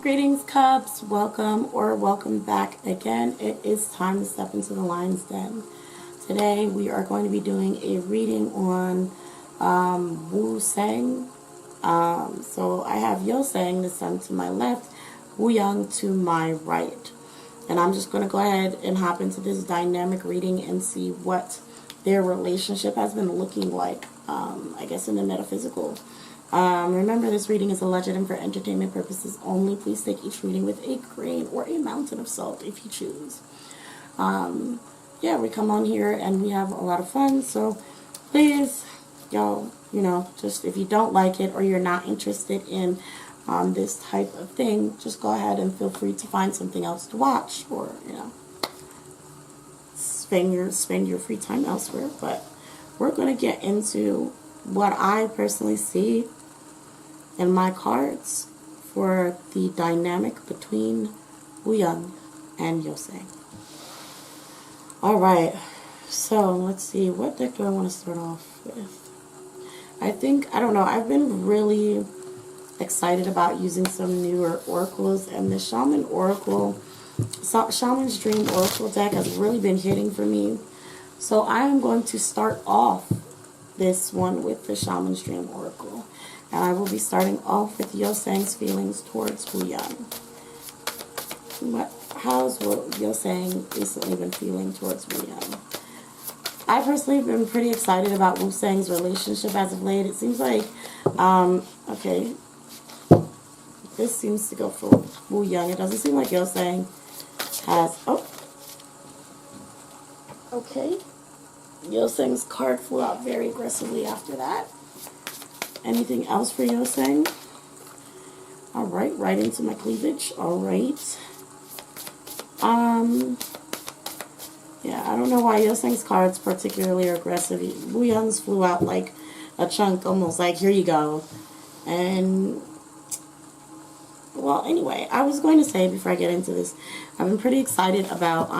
Greetings, Cubs. Welcome or welcome back again. It is time to step into the lion's den. Today we are going to be doing a reading on WooSang. So I have WooSang, the sun to my left, WooYang to my right. And I'm just going to go ahead and hop into this dynamic reading and see what their relationship has been looking like, I guess in the metaphysical. Remember, this reading is alleged and for entertainment purposes only. Please take each reading with a grain or a mountain of salt if you choose. Yeah, we come on here and we have a lot of fun. So please, y'all, just if you don't like it or you're not interested in this type of thing, just go ahead and feel free to find something else to watch or, spend your free time elsewhere. But we're going to get into what I personally see in my cards for the dynamic between WooYang and WooSang. Alright, so let's see, what deck do I want to start off with? I don't know, I've been really excited about using some newer oracles, and the Shaman's Dream Oracle deck has really been hitting for me. So I am going to start off this one with the Shaman's Dream Oracle. And I will be starting off with WooSang's feelings towards WooYang. How's WooSang recently been feeling towards WooYang? I personally have been pretty excited about WooSang's relationship as of late. It seems like, okay, this seems to go for WooYang. It doesn't seem like WooSang has, okay. WooSang's card flew out very aggressively after that. Anything else for WooSang? Alright, right into my cleavage. Alright. Yeah, I don't know why WooSang's card's particularly aggressive. WooYang's flew out like a chunk, almost like, here you go. And, well, anyway, I was going to say before I get into this, I've been pretty excited about,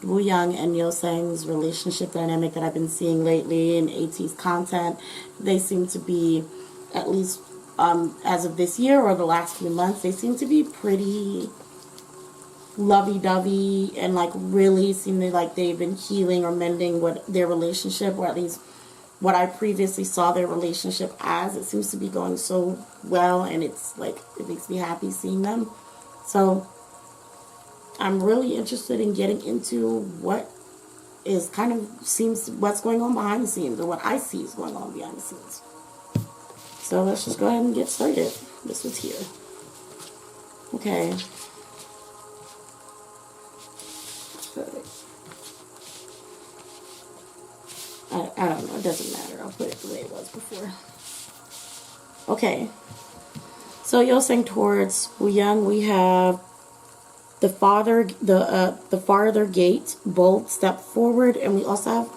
WooYang and WooSang's relationship dynamic that I've been seeing lately in AT's content. They seem to be, at least as of this year or the last few months, they seem to be pretty lovey-dovey and like really seem to like they've been healing or mending their relationship, or at least what I previously saw their relationship as. It seems to be going so well, and it's like, it makes me happy seeing them. So I'm really interested in getting into what is what's going on behind the scenes, or what I see is going on behind the scenes. So let's just go ahead and get started. This was here. Okay. I don't know. It doesn't matter. I'll put it the way it was before. Okay. So WooSang towards WooYang, we have the farther gate, bold step forward, and we also have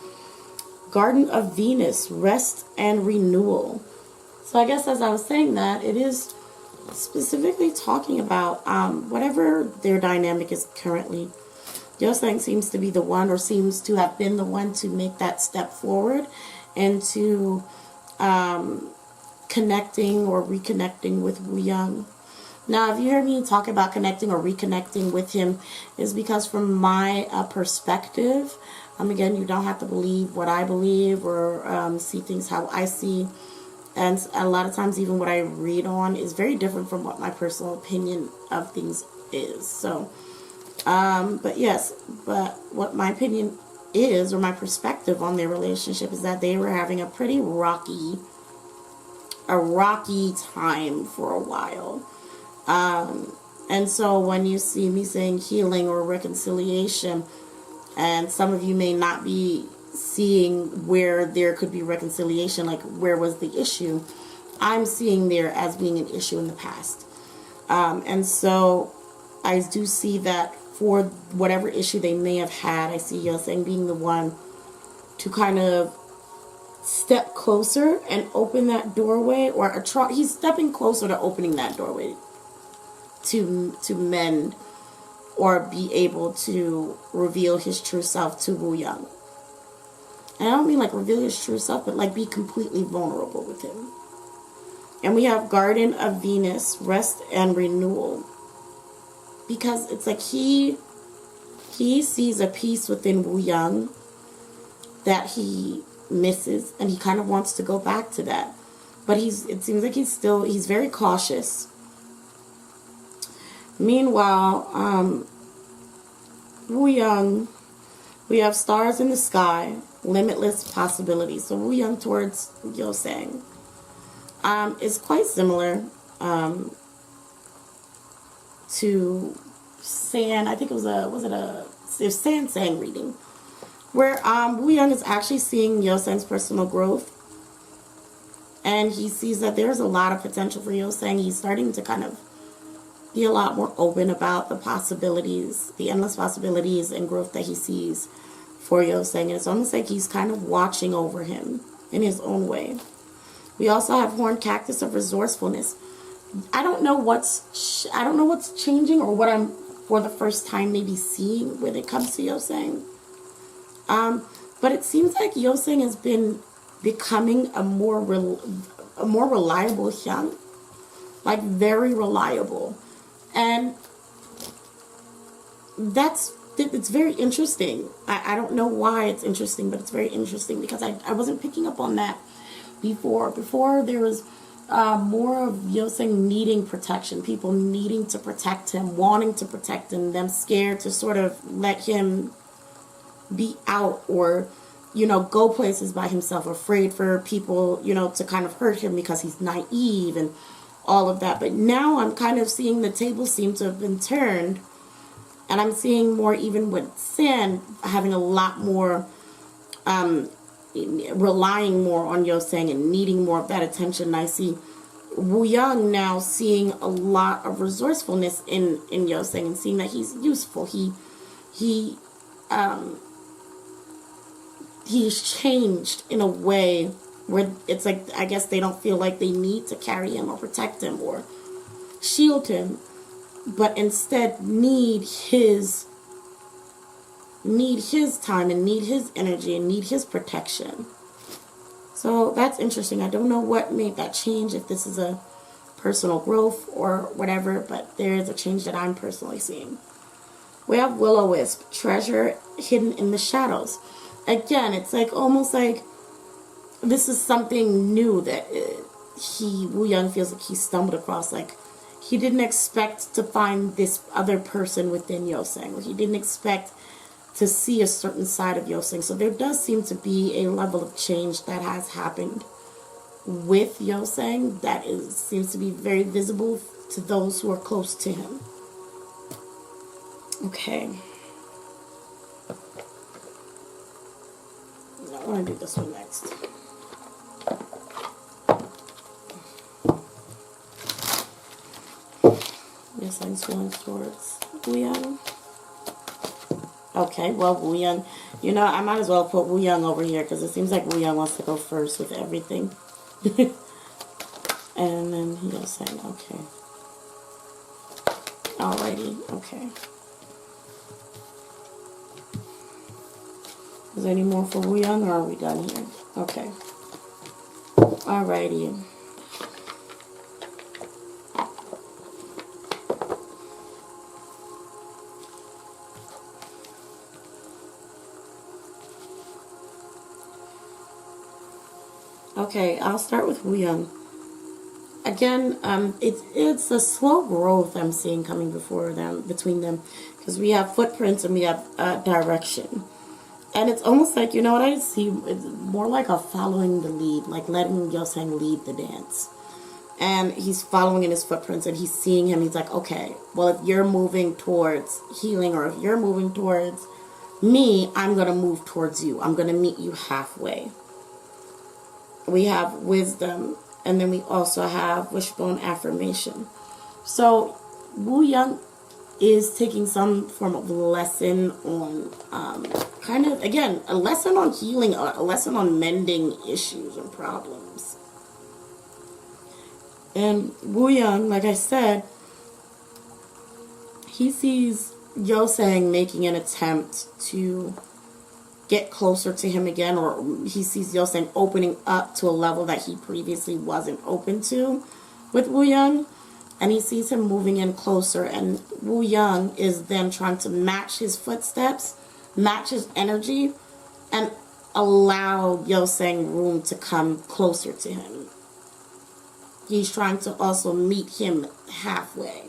Garden of Venus, rest and renewal. So I guess as I was saying that, it is specifically talking about whatever their dynamic is currently. WooSang seems to be the one, or seems to have been the one, to make that step forward and to connecting or reconnecting with WooYang. Now, if you hear me talk about connecting or reconnecting with him, is because from my perspective, again, you don't have to believe what I believe or see things how I see. And a lot of times, even what I read on is very different from what my personal opinion of things is. So, but what my opinion is, or my perspective on their relationship, is that they were having a pretty rocky time for a while. And so when you see me saying healing or reconciliation, and some of you may not be seeing where there could be reconciliation, like where was the issue, I'm seeing there as being an issue in the past. And so I do see that for whatever issue they may have had, I see WooSang being the one to kind of step closer and open that doorway, or he's stepping closer to opening that doorway to mend or be able to reveal his true self to WooYang. And I don't mean like reveal his true self, but like be completely vulnerable with him. And we have Garden of Venus, rest and renewal. because it's like he sees a piece within Wu Young that he misses, and he kind of wants to go back to that. But it seems like he's very cautious. Meanwhile, Wu Young, we have stars in the sky, limitless possibilities. So Wu Young towards WooSang is quite similar to San. I think it was San Sang reading, where Wu Young is actually seeing WooSang's personal growth, and he sees that there's a lot of potential for WooSang. He's starting to kind of be a lot more open about the possibilities, the endless possibilities and growth that he sees for WooSang. And it's almost like he's kind of watching over him in his own way. We also have Horned Cactus of resourcefulness. I don't know what's changing, or what I'm for the first time maybe seeing when it comes to WooSang. But it seems like WooSang has been becoming a more reliable hyang, like very reliable. And it's very interesting. I don't know why it's interesting, but it's very interesting because I wasn't picking up on that before. Before there was more of WooSang needing protection, people needing to protect him, wanting to protect him, them scared to sort of let him be out, or go places by himself, afraid for people to kind of hurt him because he's naive and all of that. But now I'm kind of seeing the tables seem to have been turned, and I'm seeing more, even with San having a lot more relying more on WooSang and needing more of that attention. I see Wu Young now seeing a lot of resourcefulness in WooSang, and seeing that he's useful. He's changed in a way where it's like, I guess they don't feel like they need to carry him or protect him or shield him, but instead need his time and need his energy and need his protection. So that's interesting. I don't know what made that change, if this is a personal growth or whatever, but there is a change that I'm personally seeing. We have Will-O-Wisp, treasure hidden in the shadows. Again, it's like almost like this is something new that Wu Young feels like he stumbled across. Like he didn't expect to find this other person within WooSang. He didn't expect to see a certain side of WooSang. So there does seem to be a level of change that has happened with WooSang that seems to be very visible to those who are close to him. Okay. I want to do this one next. WooSang's going towards Wu Young. Okay, well, Wu Young, I might as well put Wu Young over here because it seems like Wu Young wants to go first with everything. And then he'll say, okay. Alrighty, okay. Is there any more for Wu Young, or are we done here? Okay. Alrighty. Okay, I'll start with Wu Young. Again, it's a slow growth I'm seeing coming between them, because we have footprints and we have direction. And it's almost like, what I see? It's more like a following the lead, like letting WooSang lead the dance. And he's following in his footprints, and he's seeing him. He's like, okay, well, if you're moving towards healing, or if you're moving towards me, I'm going to move towards you. I'm going to meet you halfway. We have wisdom, and then we also have wishbone affirmation. So Wu Young is taking some form of lesson on again, a lesson on healing, a lesson on mending issues and problems. And Wu Young, like I said, he sees WooSang making an attempt to get closer to him again, or he sees WooSang opening up to a level that he previously wasn't open to with Wu Young. and he sees him moving in closer, and Wu Young is then trying to match his footsteps, match his energy, and allow WooSang room to come closer to him. He's trying to also meet him halfway.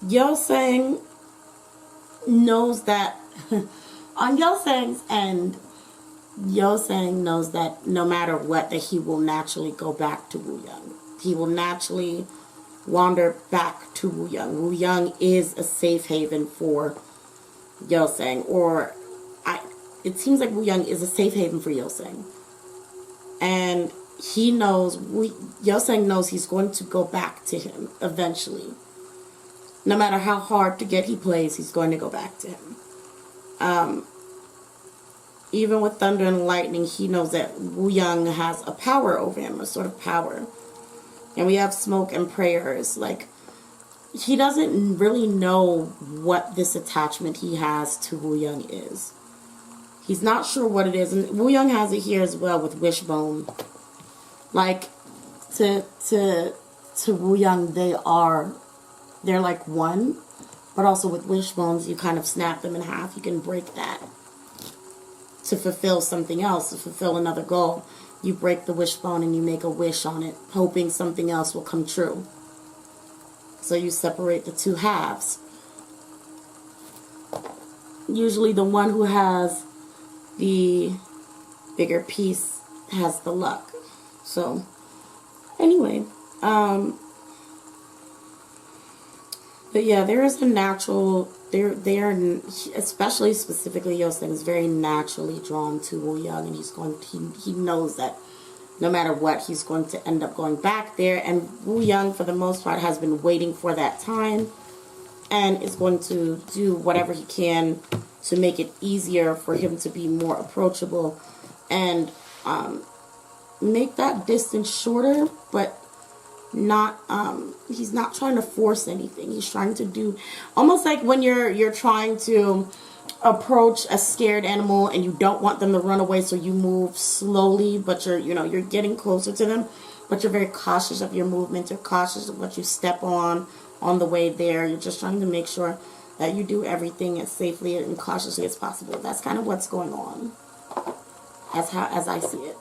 WooSang knows that on WooSang's end, WooSang knows that no matter what, that he will naturally go back to Wu Young. He will naturally wander back to Wu Young. Wu Young is a safe haven for WooSang, or it seems like Wu Young is a safe haven for WooSang. And he knows, WooSang knows he's going to go back to him eventually. No matter how hard to get he plays, he's going to go back to him. Even with thunder and lightning, he knows that Wu Young has a power over him, a sort of power. And we have smoke and prayers. Like, he doesn't really know what this attachment he has to Wu Young is. He's not sure what it is. And Wu Young has it here as well with Wishbone. Like, to Wu Young, they're like one. But also with Wishbones, you kind of snap them in half. You can break that to fulfill something else, to fulfill another goal. You break the wishbone and you make a wish on it, hoping something else will come true. So you separate the two halves. Usually the one who has the bigger piece has the luck. So anyway, but yeah, there is a natural, they are, especially specifically WooSang is very naturally drawn to Wu Young, and he knows that no matter what, he's going to end up going back there, and Wu Young, for the most part, has been waiting for that time, and is going to do whatever he can to make it easier for him to be more approachable, and make that distance shorter, but not he's not trying to force anything. He's trying to do almost like when you're trying to approach a scared animal and you don't want them to run away, so you move slowly, but you're getting closer to them, but you're very cautious of your movement. You're cautious of what you step on the way there. You're just trying to make sure that you do everything as safely and cautiously as possible. That's kind of what's going on, as I see it.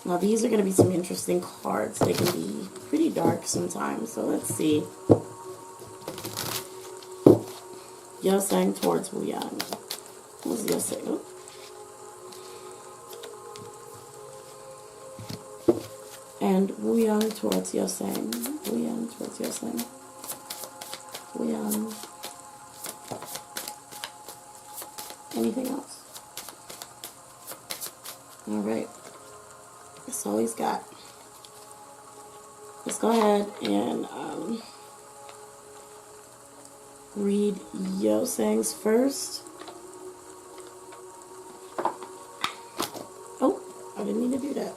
Now these are going to be some interesting cards. They can be pretty dark sometimes. So let's see. WooSang towards Wu Young. What's WooSang? And Wu Young towards WooSang. Wu Young towards WooSang. Wu Young. Anything else? Alright. That's all he's got. Let's go ahead and read WooSang's first. Oh, I didn't mean to do that.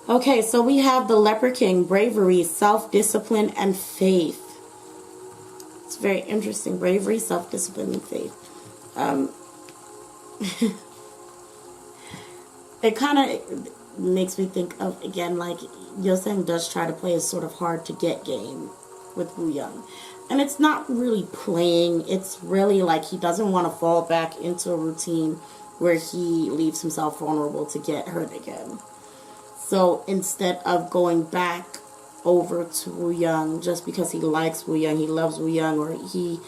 Okay, so we have the Leper King, bravery, self-discipline, and faith. It's very interesting. Bravery, self-discipline, and faith. It kind of makes me think of, again, like WooSang does try to play a sort of hard-to-get game with Wu Young. And it's not really playing. It's really like he doesn't want to fall back into a routine where he leaves himself vulnerable to get hurt again. So instead of going back over to Wu Young just because he likes Wu Young, he loves Wu Young, or he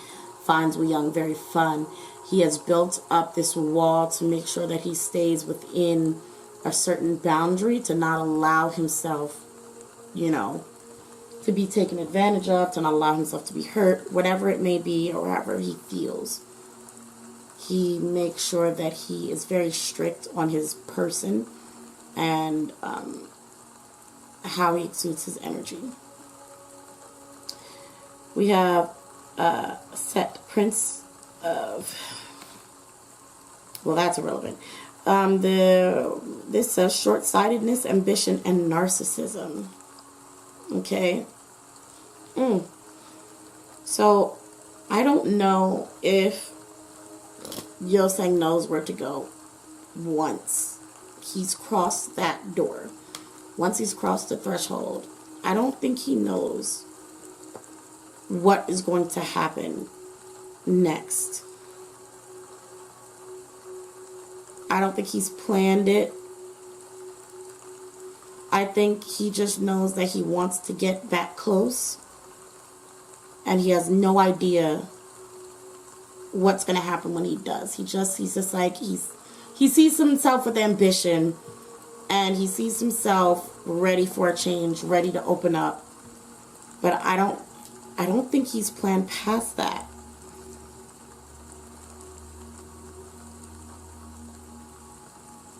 finds Wu Young very fun, he has built up this wall to make sure that he stays within a certain boundary, to not allow himself, to be taken advantage of, to not allow himself to be hurt, whatever it may be, or however he feels. He makes sure that he is very strict on his person and how he exudes his energy. We have Set, Prince of Well, that's irrelevant. This says short-sightedness, ambition, and narcissism. Okay. So, I don't know if WooSang knows where to go once he's crossed that door. Once he's crossed the threshold, I don't think he knows what is going to happen next. I don't think he's planned it. I think he just knows that he wants to get that close. And he has no idea what's going to happen when he does. He's just like, he sees himself with ambition. And he sees himself ready for a change, ready to open up. But I don't think he's planned past that.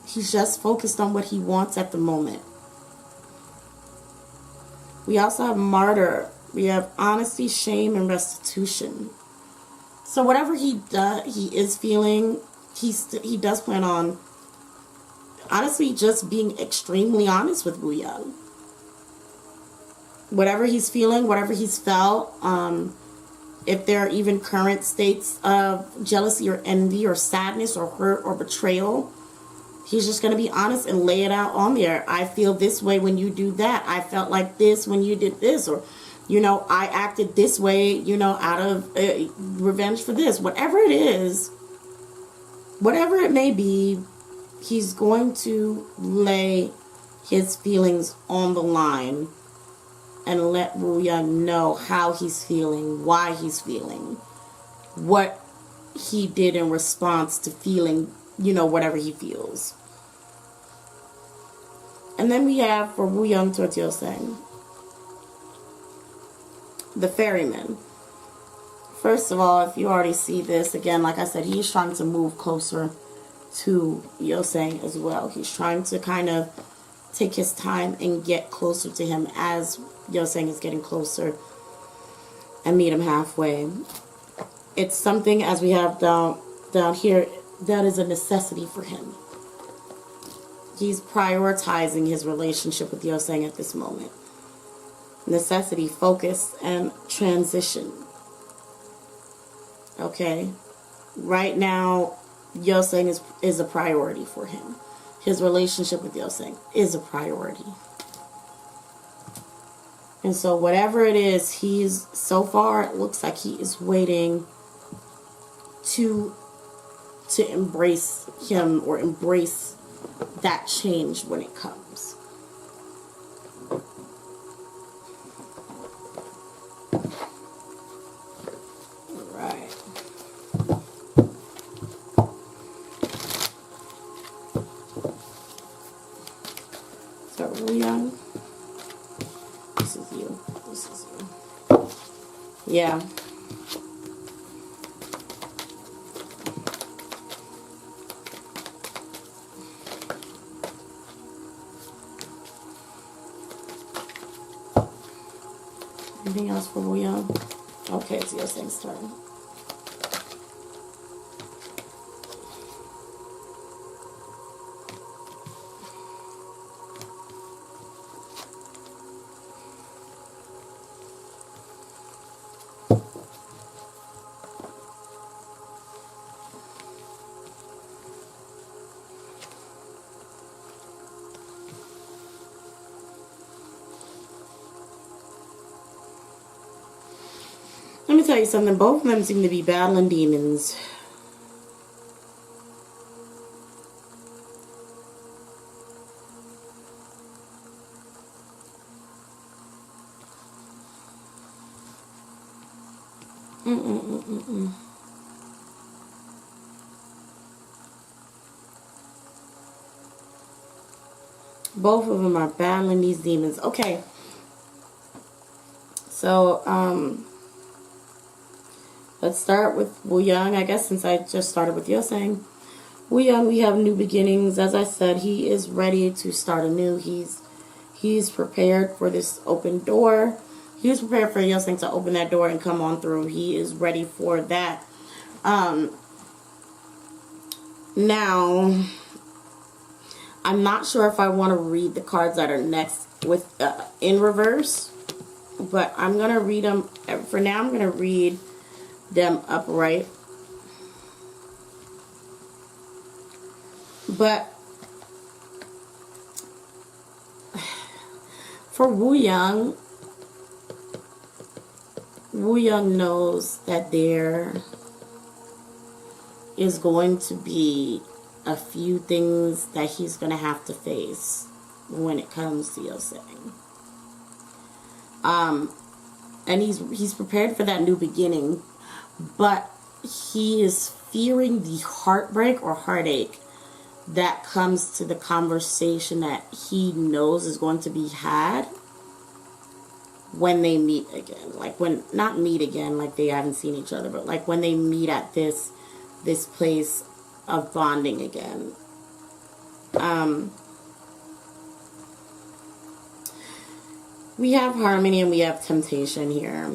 He's just focused on what he wants at the moment. We also have martyr. We have honesty, shame, and restitution. So whatever he is feeling, he does plan on, honestly, just being extremely honest with WooSang. Whatever he's feeling, whatever he's felt, if there are even current states of jealousy or envy or sadness or hurt or betrayal, he's just going to be honest and lay it out on there. I feel this way when you do that. I felt like this when you did this. Or, I acted this way, out of revenge for this. Whatever it is, whatever it may be, he's going to lay his feelings on the line and let WooSang know how he's feeling, why he's feeling, what he did in response to feeling, whatever he feels. And then we have, for WooSang towards WooSang, the ferryman. First of all, if you already see this, again, like I said, he's trying to move closer to WooSang as well. He's trying to kind of take his time and get closer to him as WooSang is getting closer and meet him halfway. It's something, as we have down here, that is a necessity for him. He's prioritizing his relationship with WooSang at this moment. Necessity, focus, and transition. Okay? Right now, WooSang is a priority for him. His relationship with WooSang is a priority. And so whatever it is, so far it looks like he is waiting to embrace him or embrace that change when it comes. Alright. So WooSang, this is you. This is you. Yeah. Anything else for WooSang? Okay, it's WooSang's turn. Let me tell you something. Both of them seem to be battling demons. Both of them are battling these demons. Okay. So, let's start with WooSang, I guess, since I just started with WooSang. WooSang, we have new beginnings. As I said, he is ready to start anew. He's prepared for this open door. He's prepared for WooSang to open that door and come on through. He is ready for that. Now, I'm not sure if I want to read the cards that are next with in reverse, but I'm going to read them. For now, I'm going to read them upright. But for WooSang knows that there is going to be a few things that he's going to have to face when it comes to WooSang. And he's prepared for that new beginning, but he is fearing the heartbreak or heartache that comes to the conversation that he knows is going to be had when they meet again. Like, when, not meet again like they haven't seen each other, but like when they meet at this place of bonding again. We have harmony and we have temptation here.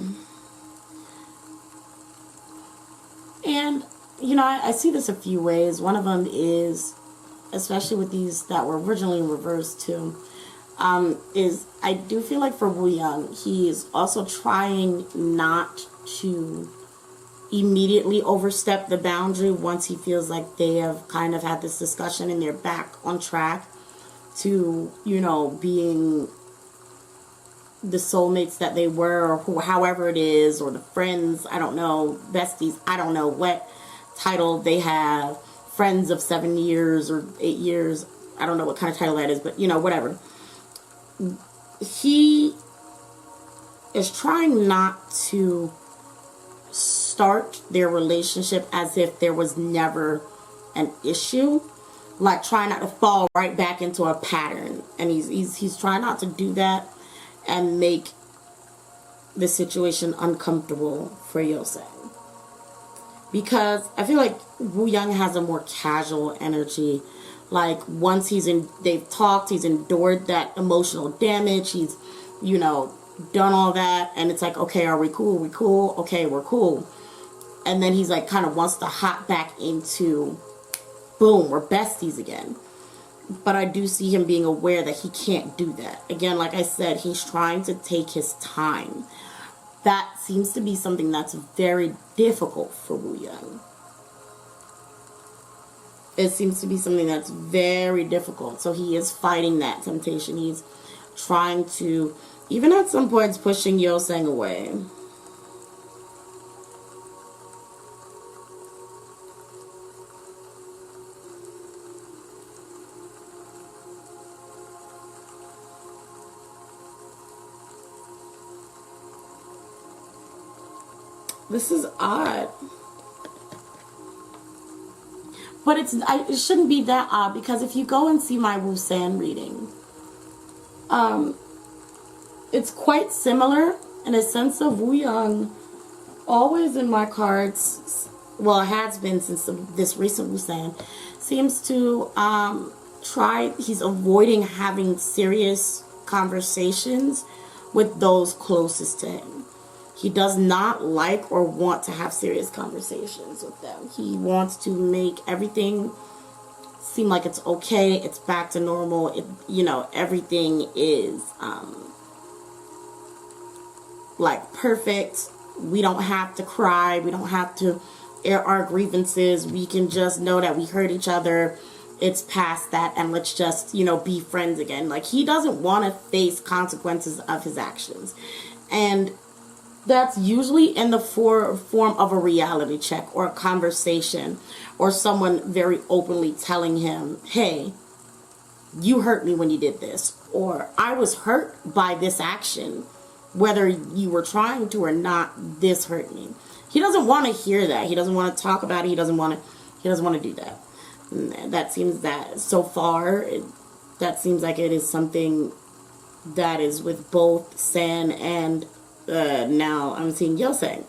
And, you know, I see this a few ways. One of them is, especially with these that were originally in reverse too, is I do feel like for WooSang, he's also trying not to immediately overstep the boundary once he feels like they have kind of had this discussion and they're back on track to, you know, being the soulmates that they were, or however it is, or the friends, I don't know, besties, I don't know what title they have, friends of 7 years or 8 years, I don't know what kind of title that is, but, you know, whatever. He is trying not to start their relationship as if there was never an issue, like trying not to fall right back into a pattern, and he's trying not to do that and make the situation uncomfortable for WooSang, because I feel like WooSang has a more casual energy. Like, once they've talked, he's endured that emotional damage, he's, you know, done all that, and it's like, okay, are we cool? We cool? Okay, we're cool. And then he's like, kind of wants to hop back into, boom, we're besties again. But I do see him being aware that he can't do that. Again, like I said, he's trying to take his time. That seems to be something that's very difficult for WooSang. It seems to be something that's very difficult. So he is fighting that temptation. He's trying to, even at some points, pushing WooSang away. This is odd. But it shouldn't be that odd, because if you go and see my WooSang reading, it's quite similar in a sense of WooSang always in my cards, well, it has been since this recent WooSang, seems to he's avoiding having serious conversations with those closest to him. He does not like or want to have serious conversations with them. He wants to make everything seem like it's okay, it's back to normal, you know, everything is like perfect. We don't have to cry, we don't have to air our grievances, we can just know that we hurt each other, it's past that, and let's just, you know, be friends again. Like, he doesn't want to face consequences of his actions. And that's usually in the form of a reality check or a conversation, or someone very openly telling him, hey, you hurt me when you did this, or I was hurt by this action, whether you were trying to or not, this hurt me. He doesn't want to hear that. He doesn't want to talk about it. He doesn't want to do that. And that seems that so far, that seems like it is something that is with both San and now I'm seeing WooSang.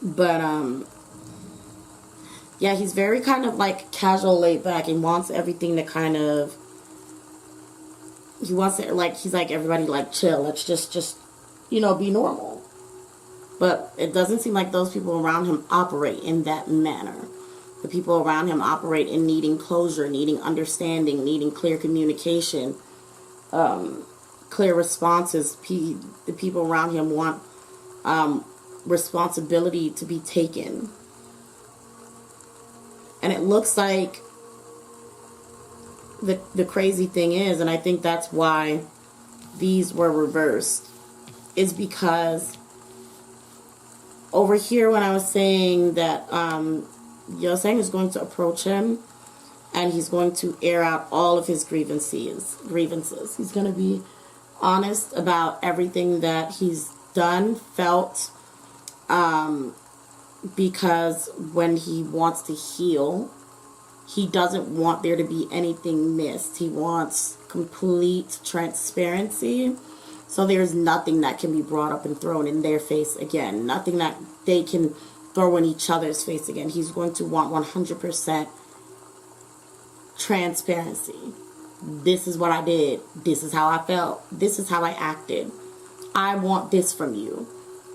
But yeah, he's very kind of like casual, laid back, and wants everything to kind of, he wants it like, he's like, everybody like chill, let's just you know, be normal. But it doesn't seem like those people around him operate in that manner. The people around him operate in needing closure, needing understanding, needing clear communication, clear responses. The people around him want responsibility to be taken. And it looks like the crazy thing is, and I think that's why these were reversed, is because over here when I was saying that WooSang is going to approach him and he's going to air out all of his grievances. He's going to be honest about everything that he's done, felt, because when he wants to heal, he doesn't want there to be anything missed. He wants complete transparency. So there's nothing that can be brought up and thrown in their face again. Nothing that they can throw in each other's face again. He's going to want 100% transparency. This is what I did. This is how I felt. This is how I acted. I want this from you.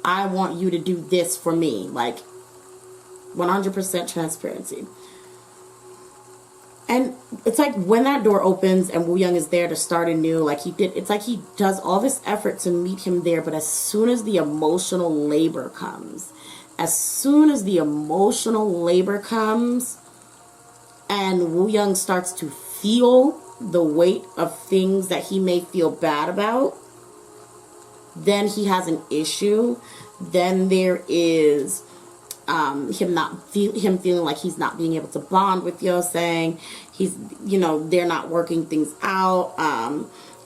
I want you to do this for me. Like, 100% transparency. And it's like when that door opens and WooSang is there to start anew, like he did, it's like he does all this effort to meet him there, but as soon as the emotional labor comes, and WooSang starts to feel the weight of things that he may feel bad about, then he has an issue. Then there is him feeling like he's not being able to bond with WooSang. He's, they're not working things out.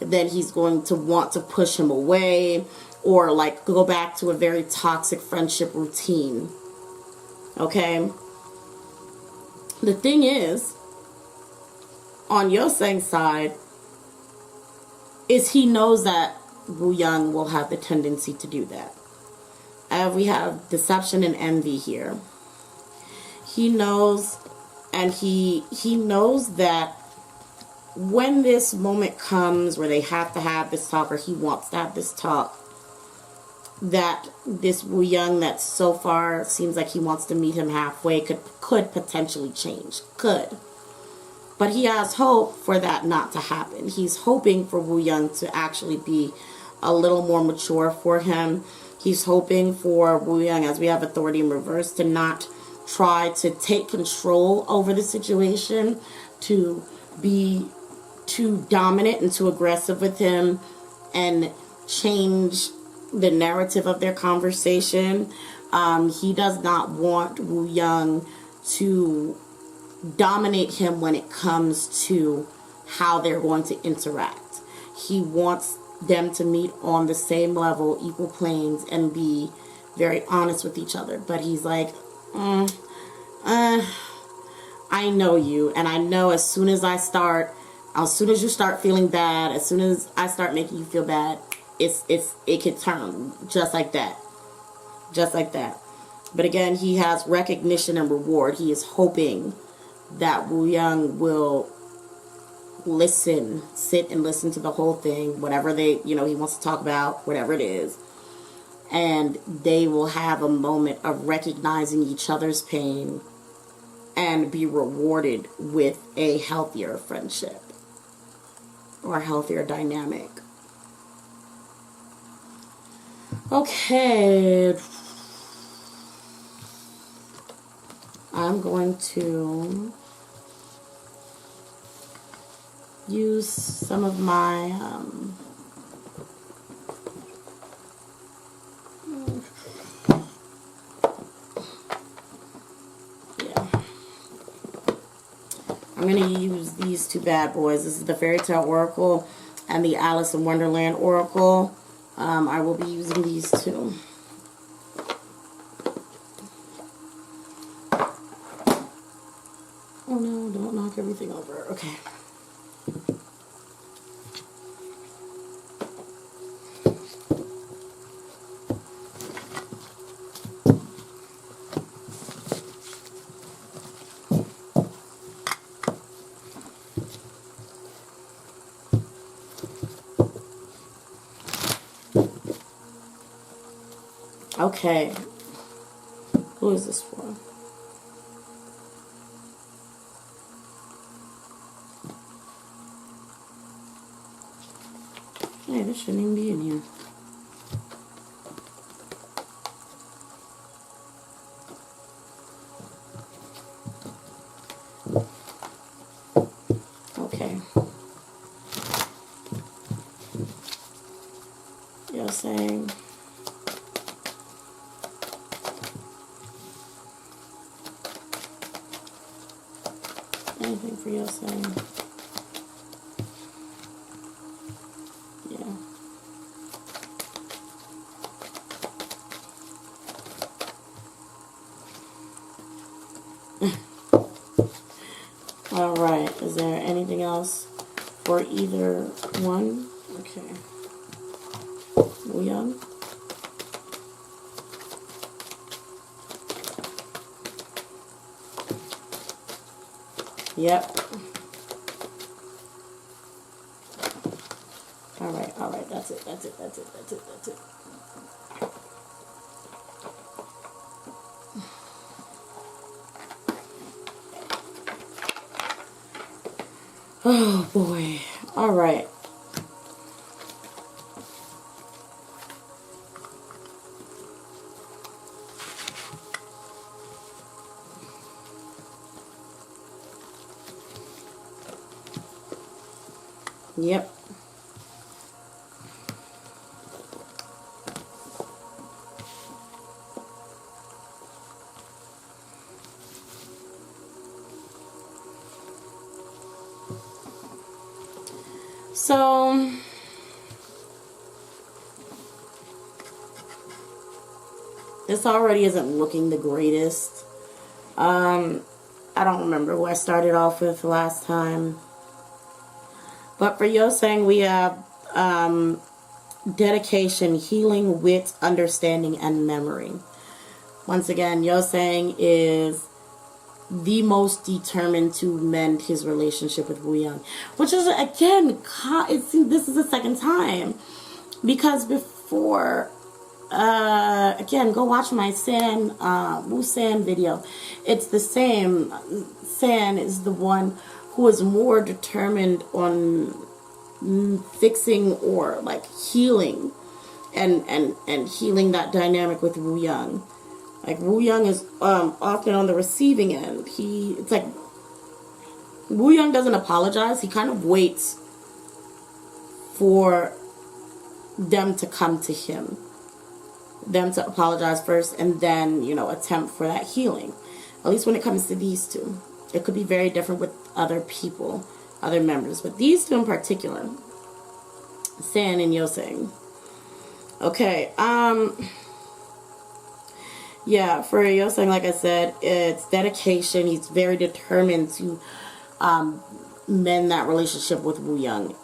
Then he's going to want to push him away, or like go back to a very toxic friendship routine. Okay? The thing is, on WooSang's side, is he knows that WooSang will have the tendency to do that. We have deception and envy here. He knows, and he knows that when this moment comes where they have to have this talk, or he wants to have this talk, that this WooSang that so far seems like he wants to meet him halfway could potentially change. Could. But he has hope for that not to happen. He's hoping for WooSang to actually be a little more mature for him. He's hoping for WooSang, as we have authority in reverse, to not try to take control over the situation, to be too dominant and too aggressive with him and change the narrative of their conversation. He does not want WooSang to dominate him when it comes to how they're going to interact. He wants them to meet on the same level, equal planes, and be very honest with each other. But he's like, I know you, and I know as soon as you start feeling bad, as soon as I start making you feel bad, it can turn just like that. But again, he has recognition and reward. He is hoping that WooSang will sit and listen to the whole thing, whatever he wants to talk about, whatever it is, and they will have a moment of recognizing each other's pain and be rewarded with a healthier friendship or a healthier dynamic. Okay, I'm going to use some of my I'm going to use these two bad boys. This is the Fairy Tale Oracle and the Alice in Wonderland Oracle. I will be using these two. Oh no, don't knock everything over. Okay. Okay. Who is this for? It shouldn't even be in here. Okay. You're saying anything for your saying. Yeah. All right. Is there anything else for either one? Okay. WooSang. Yep. All right. All right. That's it. That's it. That's it. That's it. That's it. Oh boy. All right. Yep. So this already isn't looking the greatest. I don't remember who I started off with last time. But for WooSang, we have dedication, healing, wit, understanding, and memory. Once again, WooSang is the most determined to mend his relationship with WooSang, which is, again, this is the second time. Because before, again, go watch my WooSang video. It's the same. San is the one who is more determined on fixing or like healing and healing that dynamic with WooSang. Like WooSang is often on the receiving end. It's like WooSang doesn't apologize. He kind of waits for them to come to him, them to apologize first, and then, you know, attempt for that healing. At least when it comes to these two. It could be very different with other people, other members, but these two in particular, San and WooSang. Okay, yeah, for WooSang, like I said, it's dedication. He's very determined to mend that relationship with WooSang.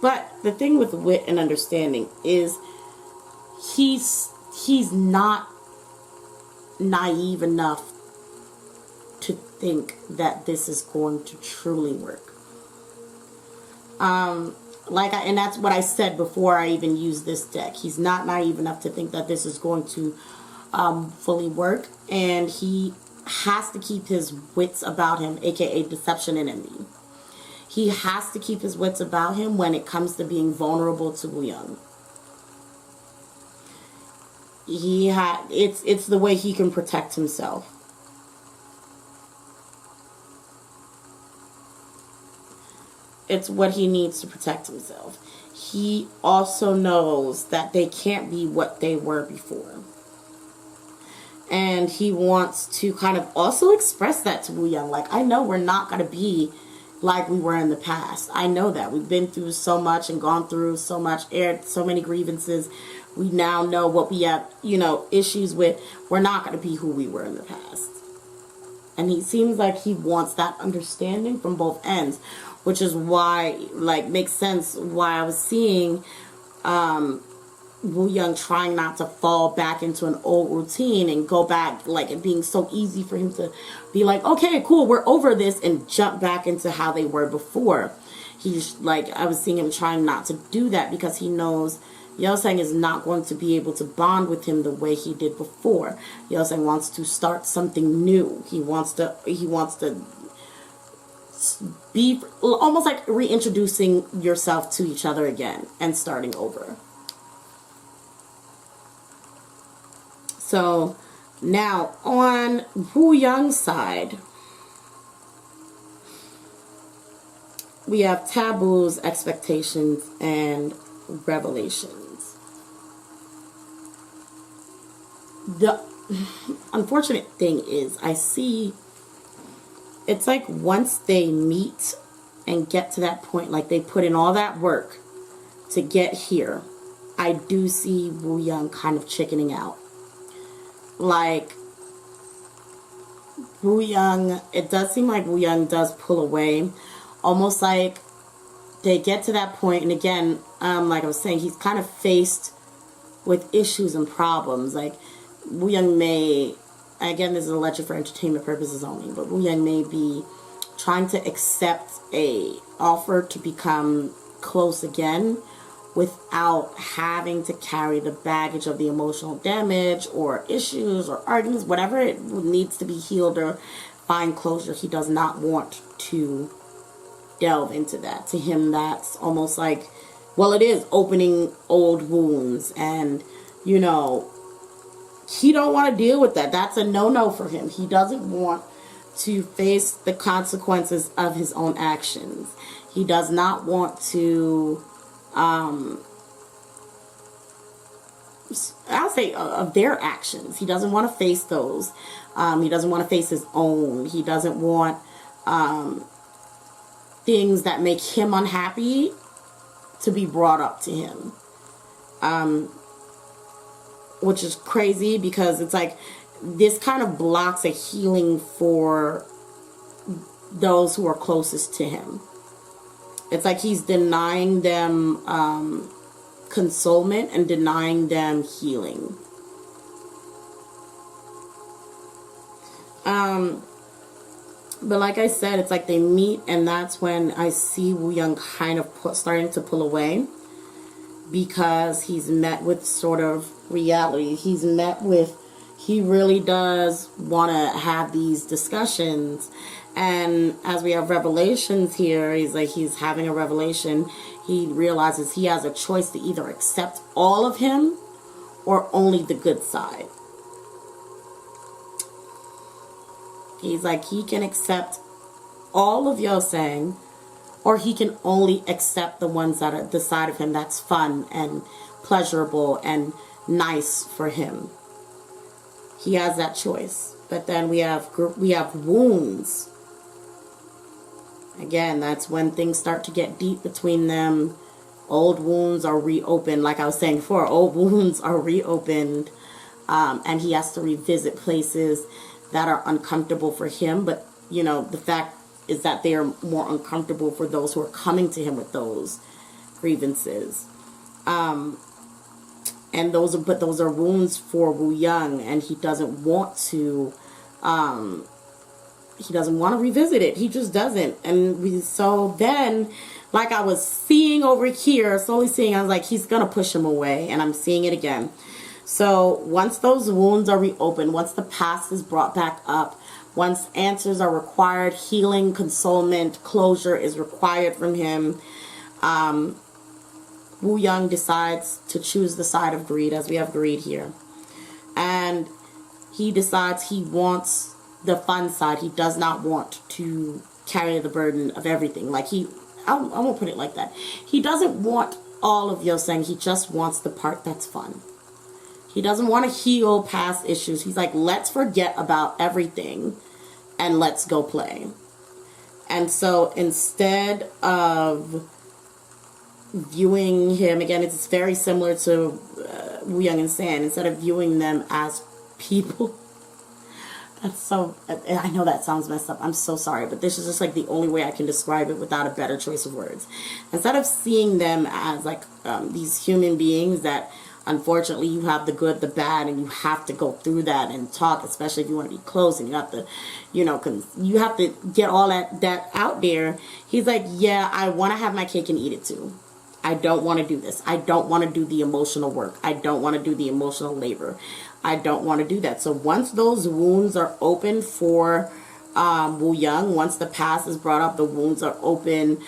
But the thing with wit and understanding is he's not naive enough to think that this is going to truly work. And that's what I said before I even used this deck. He's not naive enough to think that this is going to fully work, and he has to keep his wits about him, aka deception and envy. He has to keep his wits about him when it comes to being vulnerable to WooSang. It's the way he can protect himself. It's what he needs to protect himself. He also knows that they can't be what they were before. And he wants to kind of also express that to WooSang. Like, I know we're not going to be like we were in the past. I know that. We've been through so much and gone through so much, aired so many grievances. We now know what we have, you know, issues with. We're not going to be who we were in the past. And he seems like he wants that understanding from both ends. Which is why, like, makes sense why I was seeing WooSang trying not to fall back into an old routine and go back, like, it being so easy for him to be like, okay, cool, we're over this, and jump back into how they were before. He's, like, I was seeing him trying not to do that because he knows WooSang is not going to be able to bond with him the way he did before. WooSang wants to start something new. He wants to be almost like reintroducing yourself to each other again and starting over. So now on Woo Young's side, we have taboos, expectations, and revelations. The unfortunate thing is, I see it's like once they meet and get to that point, like they put in all that work to get here, I do see Woo Young kind of chickening out. Like, Woo Young, it does seem like Woo Young does pull away. Almost like they get to that point, and again, like I was saying, he's kind of faced with issues and problems. Like, Woo Young may, again, this is alleged for entertainment purposes only, but Woo Young may be trying to accept a offer to become close again without having to carry the baggage of the emotional damage or issues or arguments, whatever it needs to be healed or find closure. He does not want to delve into that. To him, that's almost like, well, it is opening old wounds, and you know, he don't want to deal with that. That's a no-no for him. He doesn't want to face the consequences of his own actions. He does not want to I'll say of their actions. He doesn't want to face those. He doesn't want to face his own. He doesn't want things that make him unhappy to be brought up to him. Which is crazy, because it's like this kind of blocks a healing for those who are closest to him. It's like he's denying them consolement and denying them healing. But like I said, it's like they meet, and that's when I see Woo Young kind of starting to pull away, because he's met with sort of reality. He's met with, he really does want to have these discussions. And as we have revelations here, he's having a revelation. He realizes he has a choice to either accept all of him or only the good side. He's like, he can accept all of WooSang, or he can only accept the ones that are the side of him that's fun and pleasurable and nice for him. He has that choice. But then we have wounds. Again, that's when things start to get deep between them. Old wounds are reopened. Like I was saying before, old wounds are reopened. And he has to revisit places that are uncomfortable for him. But, you know, the fact is that they are more uncomfortable for those who are coming to him with those grievances. And those are wounds for Woo Young, and he doesn't want to revisit it. He just doesn't. And so then, like I was seeing over here, slowly seeing, I was like, he's gonna push him away, and I'm seeing it again. So once those wounds are reopened, once the past is brought back up, once answers are required, healing, consolement, closure is required from him, Woo Young decides to choose the side of greed, as we have greed here. And he decides he wants the fun side. He does not want to carry the burden of everything. Like I won't put it like that. He doesn't want all of WooSang. He just wants the part that's fun. He doesn't want to heal past issues. He's like, let's forget about everything and let's go play. And so instead of viewing him, again, it's very similar to Woo Young and San, instead of viewing them as people. That's so, I know that sounds messed up. I'm so sorry, but this is just like the only way I can describe it without a better choice of words. Instead of seeing them as like these human beings that unfortunately you have the good, the bad, and you have to go through that and talk, especially if you want to be close, and you have to, you know, you have to get all that out there. He's like, yeah, I want to have my cake and eat it too. I don't want to do this. I don't want to do the emotional work. I don't want to do the emotional labor. I don't want to do that. So once those wounds are open for Wu Young. Once the past is brought up, the wounds are open,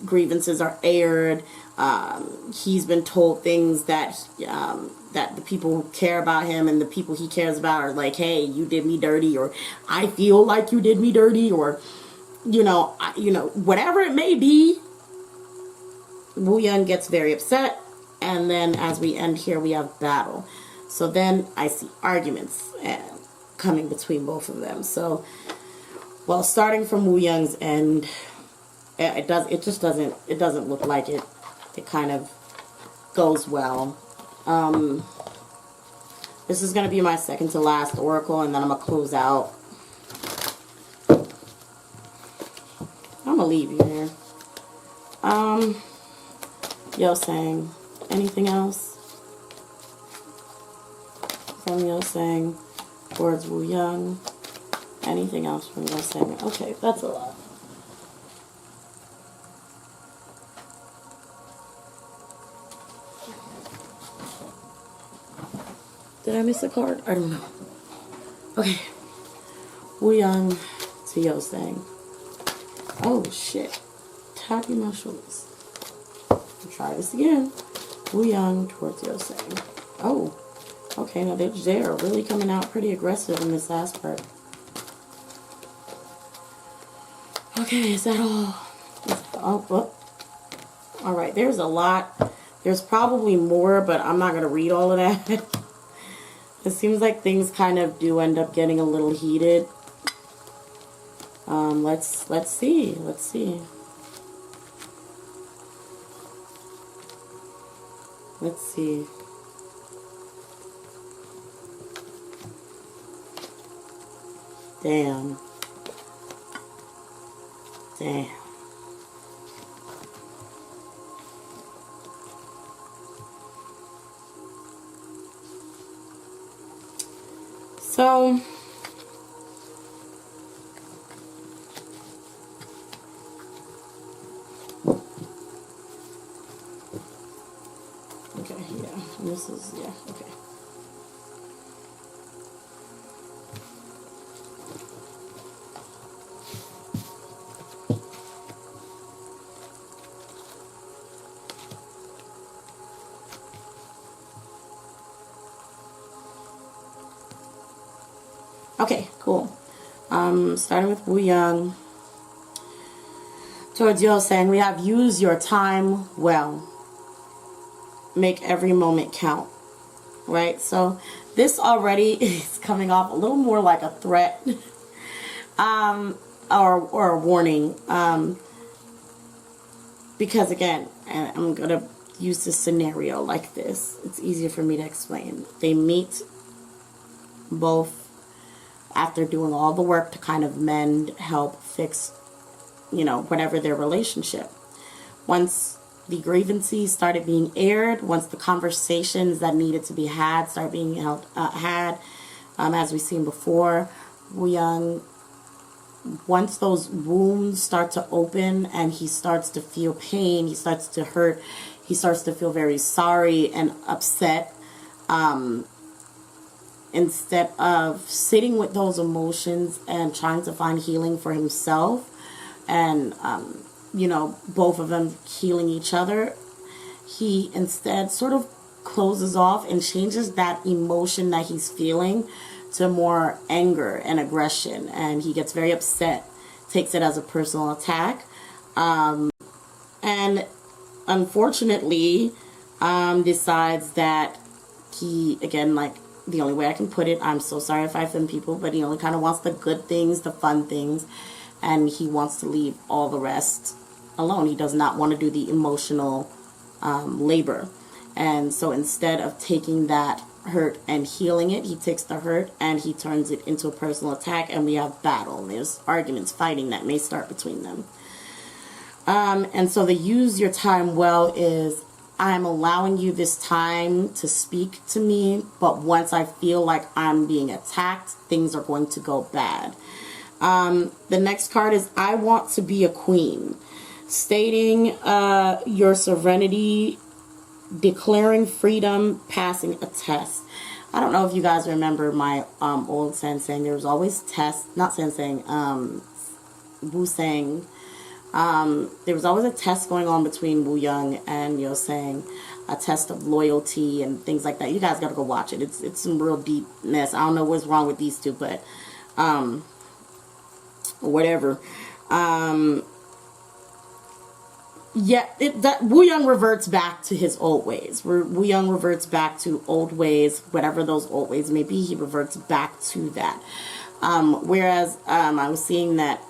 grievances are aired. He's been told things that that the people who care about him and the people he cares about are like, hey, you did me dirty, or I feel like you did me dirty, or whatever it may be. Wu Young gets very upset, and then as we end here, we have battle. So then I see arguments coming between both of them. So, well, starting from Wu Young's end, it doesn't look like it kind of goes well. This is going to be my second to last oracle, and then I'm going to close out. I'm going to leave you here. WooSang, anything else from WooSang towards Wu Young? Anything else from WooSang? Okay, that's a lot. Did I miss a card? I don't know. Okay. Wu Young to WooSang. Oh, shit. Tap emotions. Try this again. Wu Young towards WooSang. Oh. Okay, now they are really coming out pretty aggressive in this last part. Okay, is that all? Oh. Alright, there's a lot. There's probably more, but I'm not going to read all of that. It seems like things kind of do end up getting a little heated. Let's see. Let's see. Let's see. Damn. Damn. So, okay, yeah, this is, yeah, okay. Okay, cool. Starting with Wu Young towards WooSang, we have use your time well. Make every moment count. Right? So this already is coming off a little more like a threat or a warning. Because again, I'm going to use this scenario like this. It's easier for me to explain. They meet both after doing all the work to kind of mend, help, fix, whatever their relationship. Once the grievances started being aired, once the conversations that needed to be had started being had, as we've seen before, Wu Young, once those wounds start to open and he starts to feel pain, he starts to hurt, he starts to feel very sorry and upset, instead of sitting with those emotions and trying to find healing for himself and, both of them healing each other, he instead sort of closes off and changes that emotion that he's feeling to more anger and aggression. And he gets very upset, takes it as a personal attack. And unfortunately, decides that he, again, like, the only way I can put it, I'm so sorry if I offend people, but he only kind of wants the good things, the fun things, and he wants to leave all the rest alone. He does not want to do the emotional labor. And so instead of taking that hurt and healing it, he takes the hurt and he turns it into a personal attack, and we have battle. And there's arguments, fighting that may start between them. And so the use your time well is, I'm allowing you this time to speak to me, but once I feel like I'm being attacked, things are going to go bad. The next card is, I want to be a queen. Stating your serenity, declaring freedom, passing a test. I don't know if you guys remember my old sensei. There was always tests, not sensei, WooSang. There was always a test going on between Wu Young and YoSang, a test of loyalty and things like that. You guys got to go watch it. It's some real deepness. I don't know what's wrong with these two, but whatever. Yeah, that Wu Young reverts back to his old ways. Wu Young reverts back to old ways, whatever those old ways may be. He reverts back to that. Whereas I was seeing that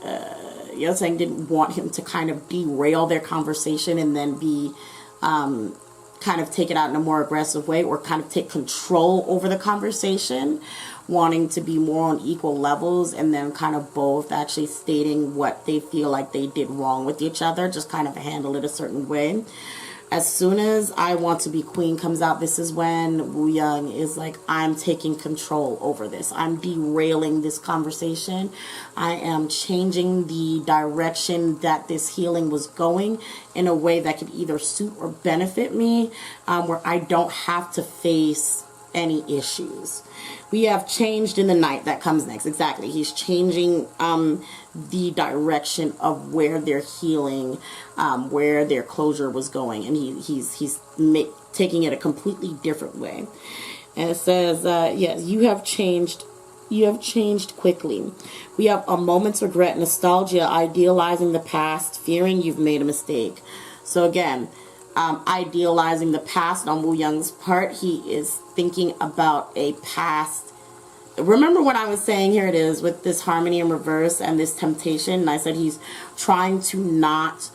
YoSang didn't want him to kind of derail their conversation and then be kind of take it out in a more aggressive way, or kind of take control over the conversation, wanting to be more on equal levels, and then kind of both actually stating what they feel like they did wrong with each other, just kind of handle it a certain way. As soon as I Want to Be Queen comes out, this is when Wu Young is like, I'm taking control over this. I'm derailing this conversation. I am changing the direction that this healing was going in a way that could either suit or benefit me, where I don't have to face any issues. We have Changed in the Night that comes next. Exactly. He's changing the direction of where their healing, where their closure was going, and he's taking it a completely different way. And it says, yes, you have changed. You have changed quickly. We have a moment's regret, nostalgia, idealizing the past, fearing you've made a mistake. So again, idealizing the past on Wu Young's part. He is thinking about a past. Remember when I was saying, here it is, with this harmony in reverse and this temptation, and I said he's trying to not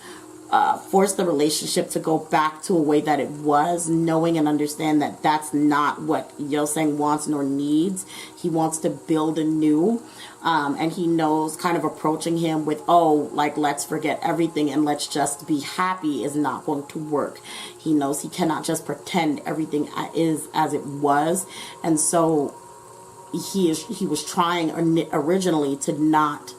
force the relationship to go back to a way that it was, knowing and understand that that's not what YoSang wants nor needs. He wants to build anew, and he knows kind of approaching him with, oh, like, let's forget everything and let's just be happy is not going to work. He knows he cannot just pretend everything is as it was, and so he was trying originally to not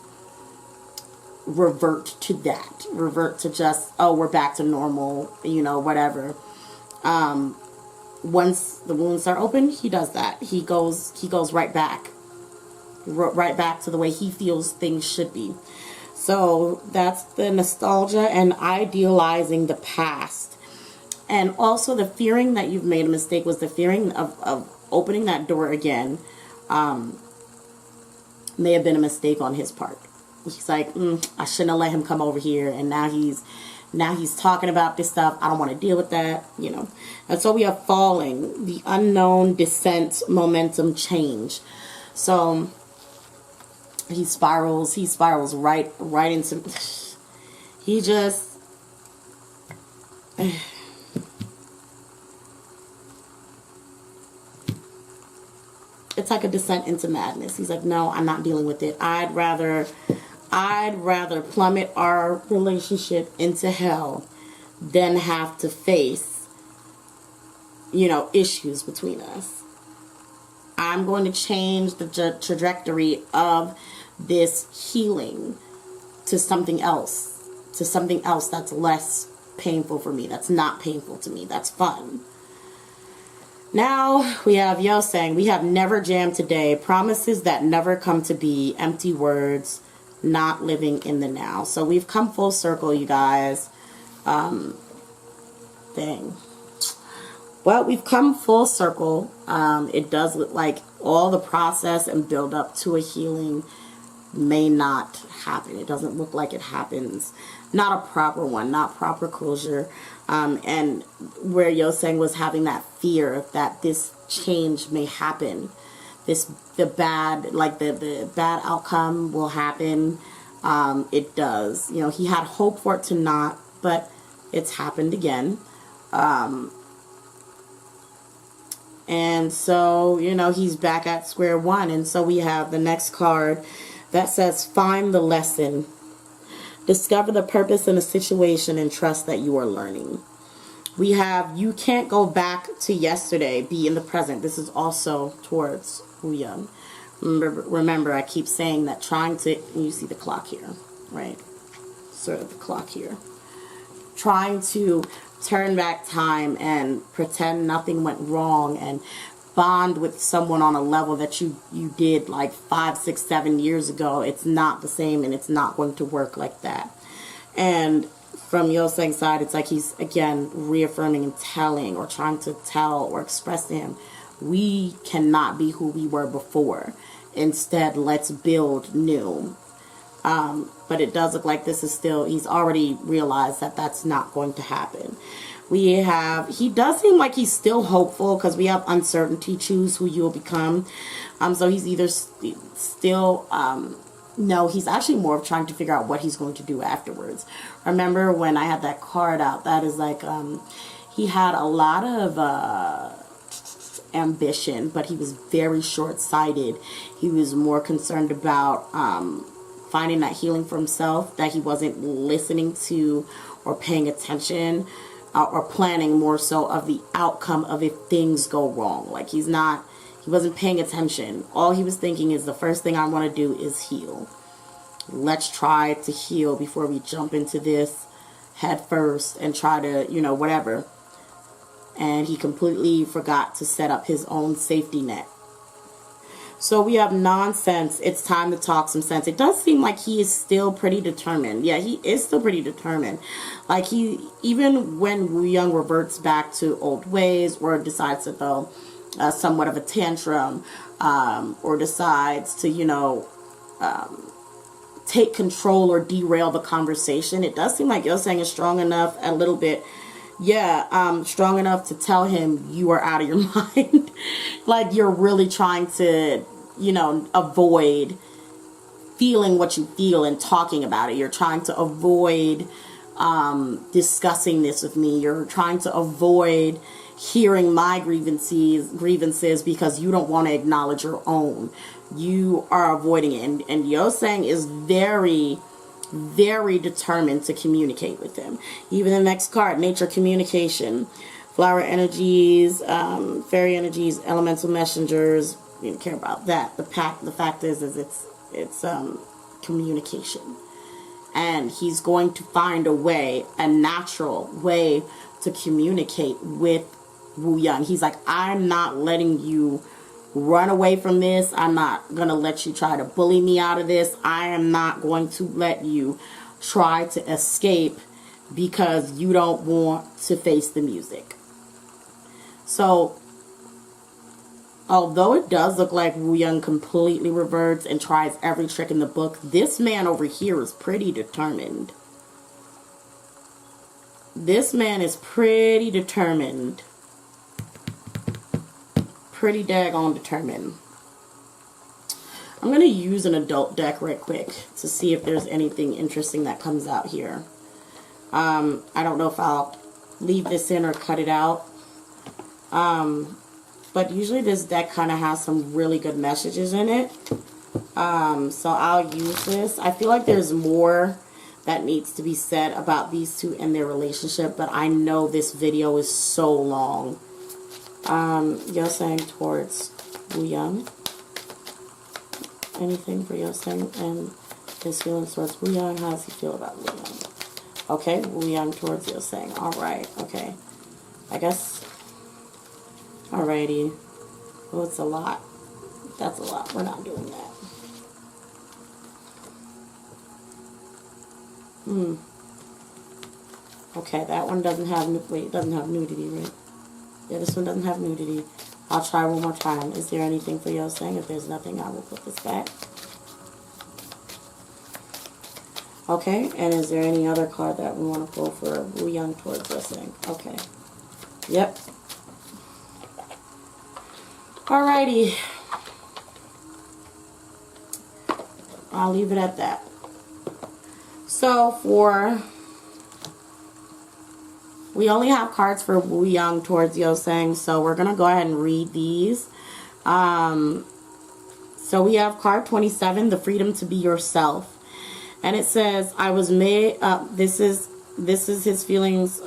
revert to that, revert to just, oh, we're back to normal, whatever. Once the wounds are open, he does that. He goes right back to the way he feels things should be. So that's the nostalgia and idealizing the past. And also the fearing that you've made a mistake was the fearing of opening that door again. May have been a mistake on his part. He's like, I shouldn't have let him come over here, and now he's talking about this stuff. I don't want to deal with that, And so we are falling, the unknown, descent, momentum, change. So he spirals right into, he just, it's like a descent into madness. He's like, no, I'm not dealing with it. I'd rather plummet our relationship into hell than have to face, issues between us. I'm going to change the trajectory of this healing to something else that's less painful for me, that's not painful to me, that's fun. Now we have YoSang. We have never jammed today. Promises that never come to be. Empty words. Not living in the now. So we've come full circle, you guys. Dang. Well, we've come full circle. It does look like all the process and build up to a healing may not happen. It doesn't look like it happens. Not a proper one. Not proper closure. And where YoSang was having that fear that this change may happen, the bad outcome will happen. It does. He had hope for it to not, but it's happened again. And so, he's back at square one. And so we have the next card that says, find the lesson. Discover the purpose in a situation and trust that you are learning. We have, you can't go back to yesterday, be in the present. This is also towards Wu Young. Remember, I keep saying that you see the clock here, right? Sort of the clock here. Trying to turn back time and pretend nothing went wrong and bond with someone on a level that you did like 5, 6, 7 years ago, it's not the same, and it's not going to work like that. And from YoSang's side, it's like he's again reaffirming and telling, or trying to tell or express to him, we cannot be who we were before. Instead, let's build new. But it does look like this is still, he's already realized that that's not going to happen. He does seem like he's still hopeful, because we have uncertainty, choose who you'll become. So he's either still, no, he's actually more of trying to figure out what he's going to do afterwards. Remember when I had that card out, that is like, he had a lot of, ambition, but he was very short-sighted. He was more concerned about, finding that healing for himself, that he wasn't listening to or paying attention, or planning more so of the outcome of if things go wrong. Like he wasn't paying attention. All he was thinking is, the first thing I want to do is heal. Let's try to heal before we jump into this head first and try to, whatever. And he completely forgot to set up his own safety net. So we have nonsense. It's time to talk some sense. It does seem like he is still pretty determined. Yeah, he is still pretty determined. Like even when WooYang reverts back to old ways, or decides to throw somewhat of a tantrum, or decides to, take control or derail the conversation, it does seem like YoSang is strong enough a little bit. Yeah, strong enough to tell him you are out of your mind. Like you're really trying to, avoid feeling what you feel and talking about it. You're trying to avoid discussing this with me. You're trying to avoid hearing my grievances because you don't want to acknowledge your own. You are avoiding it. And YoSang is very, very determined to communicate with him. Even the next card, nature communication, flower energies, fairy energies, elemental messengers. We don't care about that. The fact is it's communication, and he's going to find a natural way to communicate with WooYang. He's like, I'm not letting you run away from this. I'm not going to let you try to bully me out of this. I am not going to let you try to escape because you don't want to face the music. So, although it does look like WooYang completely reverts and tries every trick in the book, this man over here is pretty determined. This man is pretty determined. Pretty daggone determined. I'm going to use an adult deck right quick to see if there's anything interesting that comes out here. I don't know if I'll leave this in or cut it out. But usually this deck kind of has some really good messages in it. So I'll use this. I feel like there's more that needs to be said about these two and their relationship, but I know this video is so long. YoSang towards WooYang. Anything for YoSang and his feelings towards WooYang? How does he feel about WooYang? Okay, WooYang towards YoSang. Alright, okay. I guess. Alrighty. Well, it's a lot. That's a lot. We're not doing that. Okay, that one doesn't have, wait, it doesn't have nudity, right? Yeah, this one doesn't have nudity. I'll try one more time. Is there anything for YoSang? If there's nothing, I will put this back. Okay, and is there any other card that we want to pull for WooYang towards YoSang? Okay. Yep. Alrighty. I'll leave it at that. So we only have cards for WooYang towards YoSang, so we're going to go ahead and read these. So we have card 27, the freedom to be yourself. And it says, I was made, this is his feelings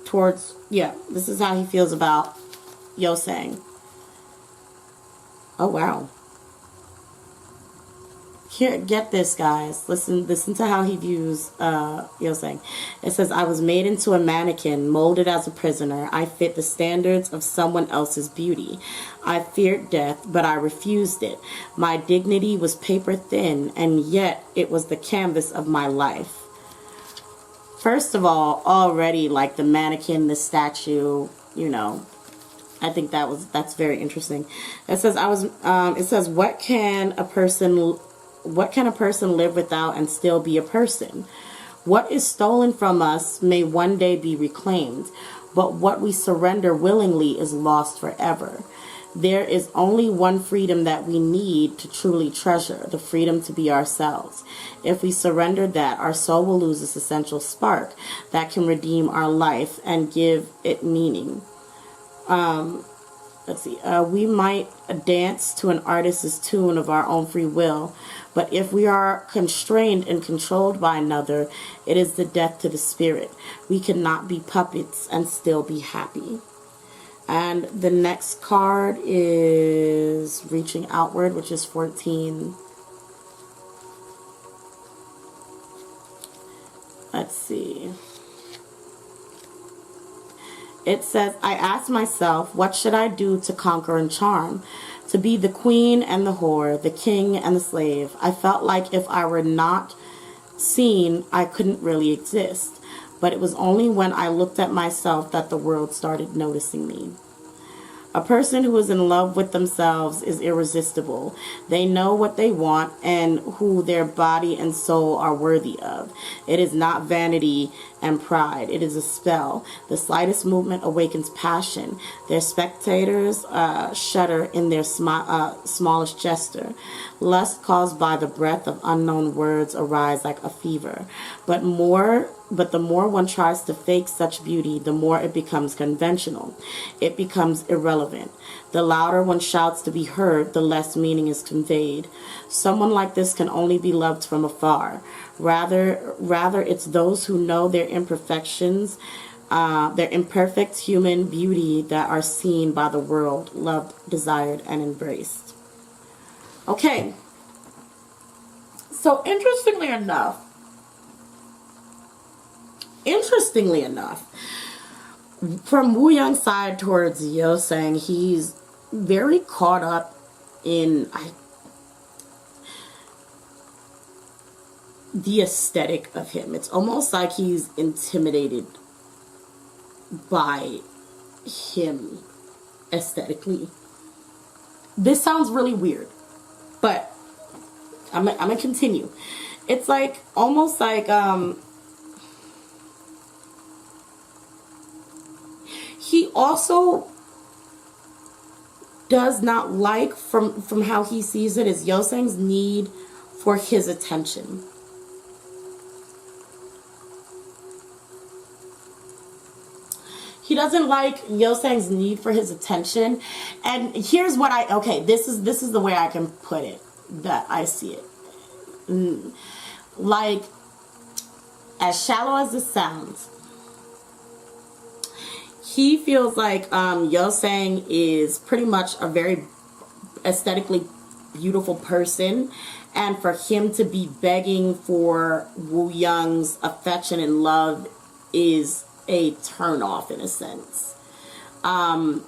towards, this is how he feels about YoSang. Oh, wow. Here, get this, guys. Listen to how he views Yosang. It says, I was made into a mannequin, molded as a prisoner. I fit the standards of someone else's beauty. I feared death, but I refused it. My dignity was paper thin, and yet it was the canvas of my life. First of all, already, like, the mannequin, the statue, you know, I think that's very interesting. It says, what can a person live without and still be a person? What is stolen from us may one day be reclaimed, but what we surrender willingly is lost forever. There is only one freedom that we need to truly treasure, the freedom to be ourselves. If we surrender that, our soul will lose its essential spark that can redeem our life and give it meaning. Let's see. We might dance to an artist's tune of our own free will, but if we are constrained and controlled by another, it is the death to the spirit. We cannot be puppets and still be happy. And the next card is Reaching Outward, which is 14. Let's see. It says, I asked myself, what should I do to conquer and charm? To be the queen and the whore, the king and the slave. I felt like if I were not seen, I couldn't really exist. But it was only when I looked at myself that the world started noticing me. A person who is in love with themselves is irresistible. They know what they want and who their body and soul are worthy of. It is not vanity and pride. It is a spell. The slightest movement awakens passion. Their spectators shudder in their smallest gesture. Lust caused by the breath of unknown words arise like a fever. But the more one tries to fake such beauty, the more it becomes conventional. It becomes irrelevant. The louder one shouts to be heard, the less meaning is conveyed. Someone like this can only be loved from afar. Rather, it's those who know their imperfections, their imperfect human beauty that are seen by the world, loved, desired, and embraced. Okay. So interestingly enough, from WooSang's side towards Yosang, he's very caught up in the aesthetic of him. It's almost like he's intimidated by him aesthetically. This sounds really weird, but I'm gonna continue. It's like almost like he also does not like, from how he sees it, is Yosang's need for his attention. He doesn't like Yosang's need for his attention. And here's what this is the way I can put it, that I see it. Like, as shallow as this sounds, he feels like Yosang is pretty much a very aesthetically beautiful person, and for him to be begging for WooSang's affection and love is a turn-off in a sense. And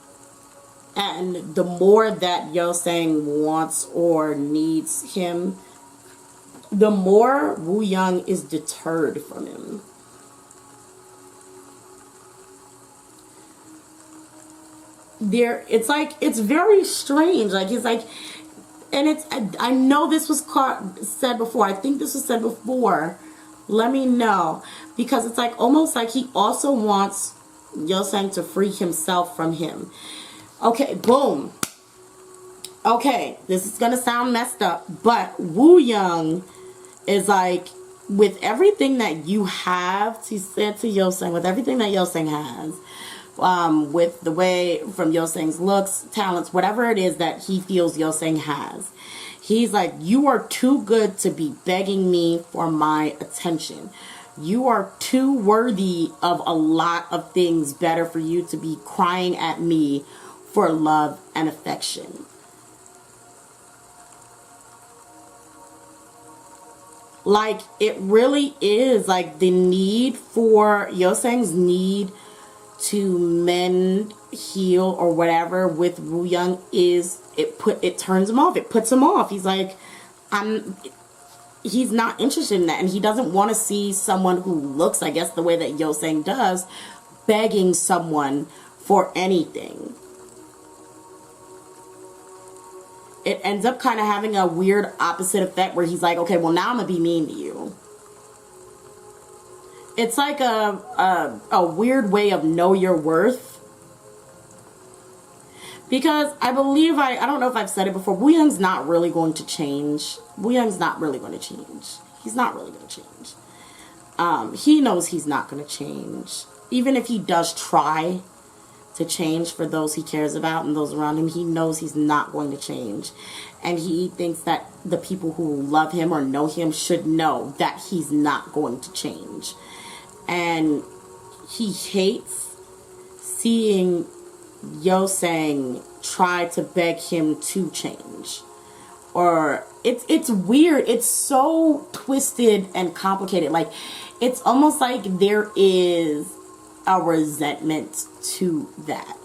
the more that Yosang wants or needs him, the more WooSang is deterred from him. It's very strange. Like, it's like, and I know this was said before. I think this was said before. Let me know. Because it's like almost like he also wants Yosang to free himself from him. Okay, boom. Okay, this is gonna sound messed up, but WooSang is like, with everything that you have, he said to Yosang, with everything that Yosang has, with the way, from Yosang's looks, talents, whatever it is that he feels Yosang has, he's like, you are too good to be begging me for my attention. You are too worthy of a lot of things better for you to be crying at me for love and affection. Like, it really is, like, the need for, WooSang's need to mend, heal, or whatever with Woo Young is, it turns him off. It puts him off. He's like, he's not interested in that. And he doesn't want to see someone who looks, I guess, the way that WooSang does, begging someone for anything. It ends up kind of having a weird opposite effect where he's like, okay, well, now I'm going to be mean to you. It's like a weird way of know your worth. Because I believe, I don't know if I've said it before, Woo Young's not really going to change. Woo Young's not really going to change. He's not really going to change. He knows he's not going to change. Even if he does try to change for those he cares about and those around him, he knows he's not going to change. And he thinks that the people who love him or know him should know that he's not going to change. And he hates seeing WooSang try to beg him to change. Or it's weird. It's so twisted and complicated. Like, it's almost like there is a resentment to that.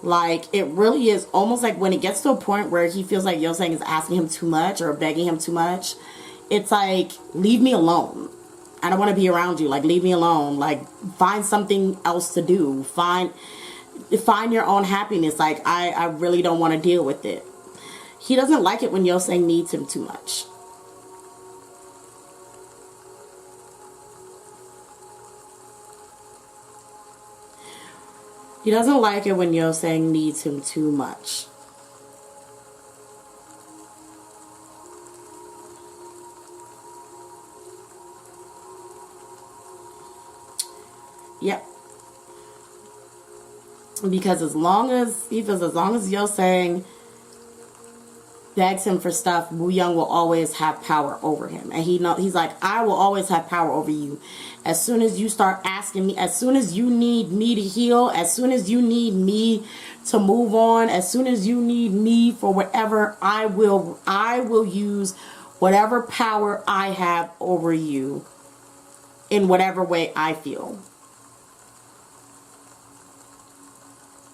Like, it really is almost like when it gets to a point where he feels like WooSang is asking him too much or begging him too much, it's like, leave me alone. I don't want to be around you. Like, leave me alone. Like, find something else to do. Find your own happiness. Like, I really don't want to deal with it. He doesn't like it when WooSang needs him too much. He doesn't like it when WooSang needs him too much. Yep. Because as long as WooSang begs him for stuff, Woo Young will always have power over him. And he's like, I will always have power over you. As soon as you start asking me, as soon as you need me to heal, as soon as you need me to move on, as soon as you need me for whatever, I will use whatever power I have over you in whatever way I feel.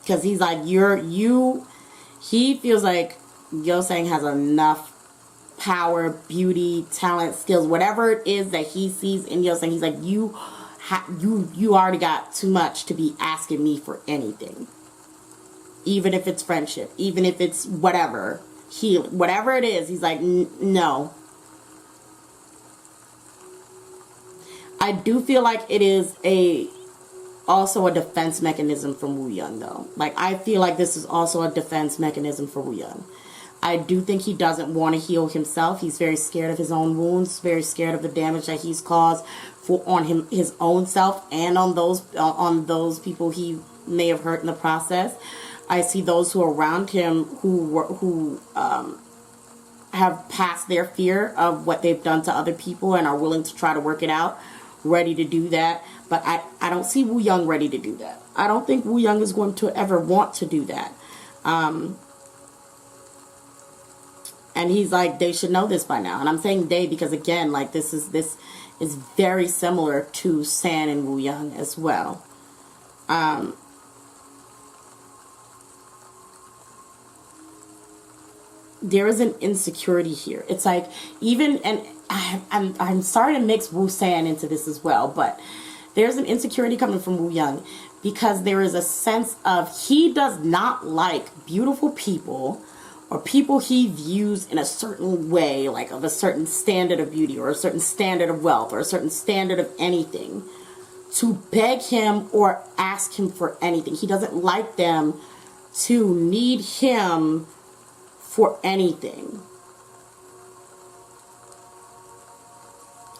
Because he's like, he feels like WooSang has enough power, beauty, talent, skills, whatever it is that he sees in WooSang. He's like, you already got too much to be asking me for anything. Even if it's friendship, even if it's whatever, whatever it is, he's like, no. I do feel like it is also a defense mechanism from Woo Young, though. Like, I feel like this is also a defense mechanism for Woo Young. I do think he doesn't want to heal himself. He's very scared of his own wounds, very scared of the damage that he's caused on his own self and on those people he may have hurt in the process. I see those who are around him who have passed their fear of what they've done to other people and are willing to try to work it out, ready to do that. But I don't see Woo Young ready to do that. I don't think Woo Young is going to ever want to do that. And he's like, they should know this by now. And I'm saying they because, again, like, this is very similar to San and Woo Young as well. There is an insecurity here. It's like, even, and I'm sorry to mix WooSang into this as well, but there's an insecurity coming from Woo Young because there is a sense of he does not like beautiful people or people he views in a certain way, like of a certain standard of beauty or a certain standard of wealth or a certain standard of anything, to beg him or ask him for anything. He doesn't like them to need him for anything.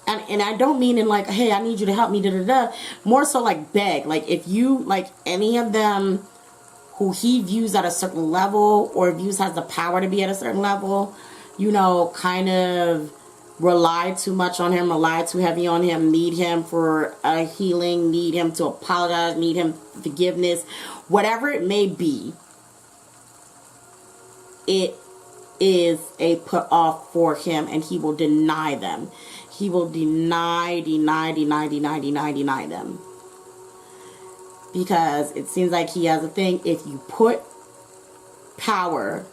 And I don't mean in like, hey, I need you to help me, da-da-da. More so like beg. Like, if you, like, any of them who he views at a certain level or views has the power to be at a certain level, you know, kind of rely too much on him, rely too heavy on him, need him for a healing, need him to apologize, need him forgiveness, whatever it may be, it is a put off for him, and he will deny them. He will deny them. Because it seems like he has a thing. If you put power,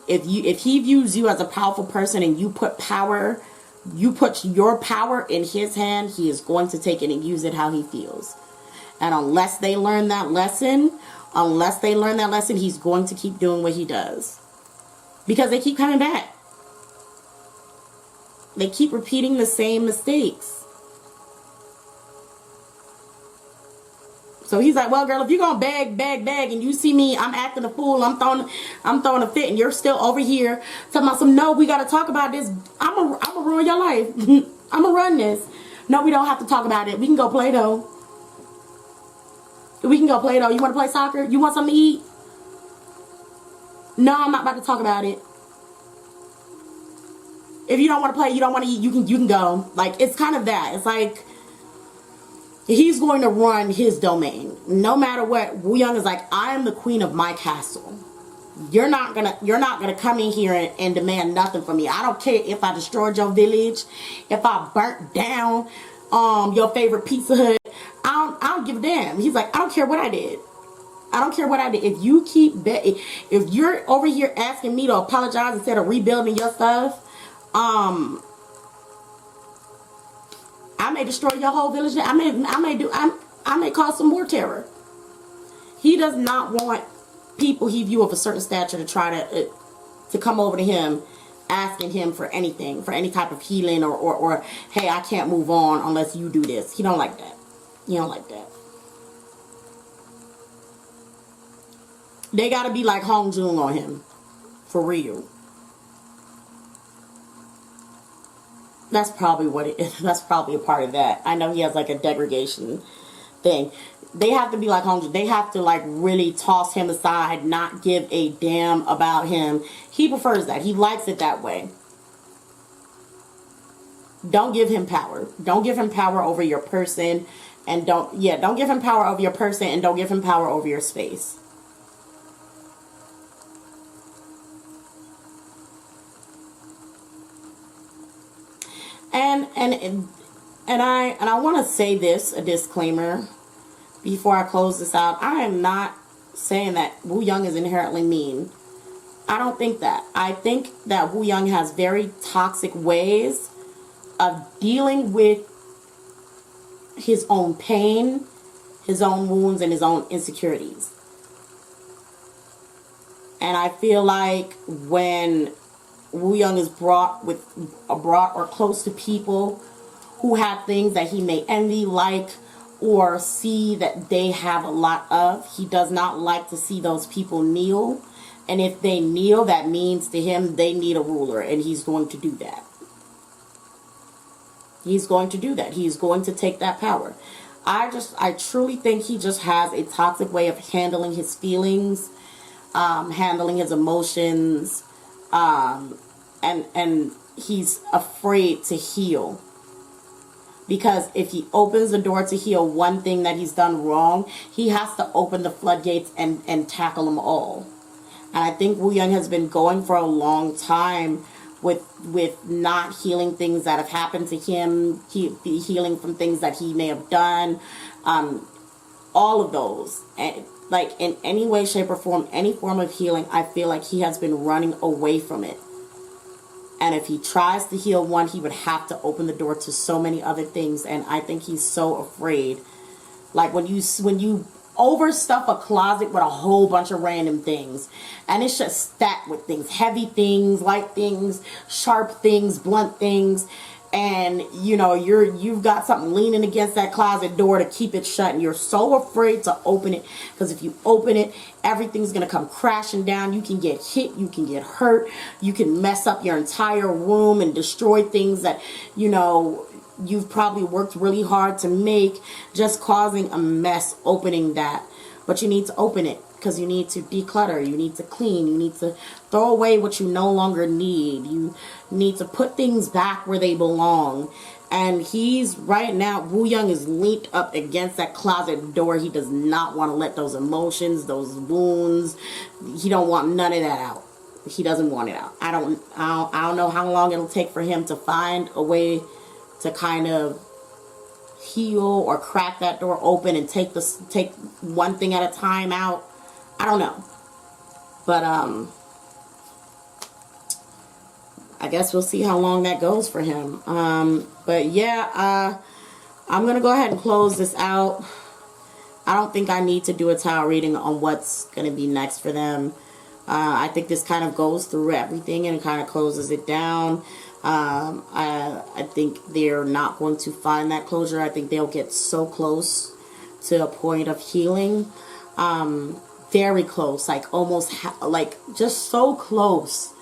if he views you as a powerful person and you put your power in his hand, he is going to take it and use it how he feels. And unless they learn that lesson, he's going to keep doing what he does. Because they keep coming back. They keep repeating the same mistakes. So he's like, well, girl, if you're going to beg, and you see me, I'm acting a fool, I'm throwing a fit, and you're still over here talking about some, no, we got to talk about this. I'm going to ruin your life. I'm going to run this. No, we don't have to talk about it. We can go play, though. You want to play soccer? You want something to eat? No, I'm not about to talk about it. If you don't want to play, you don't want to eat, you can go. Like, it's kind of that. It's like, he's going to run his domain. No matter what, WooSang is like, I am the queen of my castle. You're not gonna come in here and demand nothing from me. I don't care if I destroyed your village, if I burnt down your favorite Pizza Hut. I don't give a damn. He's like, I don't care what I did. If you if you're over here asking me to apologize instead of rebuilding your stuff, I may destroy your whole village. I may cause some more terror. He does not want people he view of a certain stature to try to come over to him, asking him for anything, for any type of healing, or hey, I can't move on unless you do this. He don't like that. They gotta be like Hong Jung on him, for real. That's probably what it is. That's probably a part of that. I know he has like a degradation thing. They have to be like Hong Jung. They have to like really toss him aside, not give a damn about him. He prefers that. He likes it that way. Don't give him power. Don't give him power over your person, and don't give him power over your person, and don't give him power over your space. And I want to say this, a disclaimer, before I close this out. I am not saying that WooSang is inherently mean. I don't think that. I think that WooSang has very toxic ways of dealing with his own pain, his own wounds, and his own insecurities. And I feel like when WooSang is brought or close to people who have things that he may envy, like, or see that they have a lot of, he does not like to see those people kneel. And if they kneel, that means to him they need a ruler, and he's going to do that. He's going to do that. He's going to take that power. I truly think he just has a toxic way of handling his feelings, handling his emotions, and he's afraid to heal. Because if he opens the door to heal one thing that he's done wrong, he has to open the floodgates and tackle them all. And I think WooSang has been going for a long time with not healing things that have happened to him, healing from things that he may have done, all of those. And like in any way, shape, or form, any form of healing, I feel like he has been running away from it. And if he tries to heal one, he would have to open the door to so many other things. And I think he's so afraid. Like when you overstuff a closet with a whole bunch of random things, and it's just stacked with things, heavy things, light things, sharp things, blunt things, and you know you've got something leaning against that closet door to keep it shut, and you're so afraid to open it, because if you open it, everything's gonna come crashing down. You can get hit, you can get hurt, you can mess up your entire room and destroy things that you've probably worked really hard to make, just causing a mess opening that. But you need to open it, because you need to declutter, you need to clean, you need to throw away what you no longer need, you need to put things back where they belong. And he's right now, Woo Young is linked up against that closet door. He does not want to let those emotions, those wounds, he don't want none of that out. He doesn't want it out. I don't know how long it'll take for him to find a way to kind of heal or crack that door open and take one thing at a time out. I don't know. But I guess we'll see how long that goes for him. But yeah, I'm going to go ahead and close this out. I don't think I need to do a tarot reading on what's going to be next for them. I think this kind of goes through everything and kind of closes it down. I think they're not going to find that closure. I think they'll get so close to a point of healing. Very close, like almost, like just so close.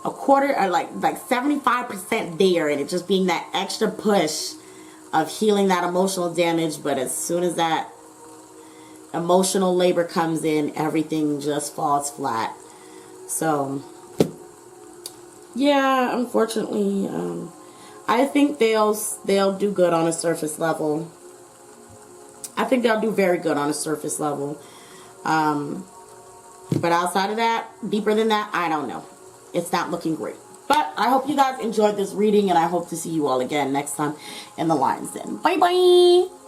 A quarter, or like 75% there, and it just being that extra push of healing that emotional damage. But as soon as that emotional labor comes in, everything just falls flat. So yeah, unfortunately, I think they'll do good on a surface level. I think they'll do very good on a surface level. But outside of that, deeper than that, I don't know. It's not looking great. But I hope you guys enjoyed this reading, and I hope to see you all again next time in the Lion's Den. Bye bye.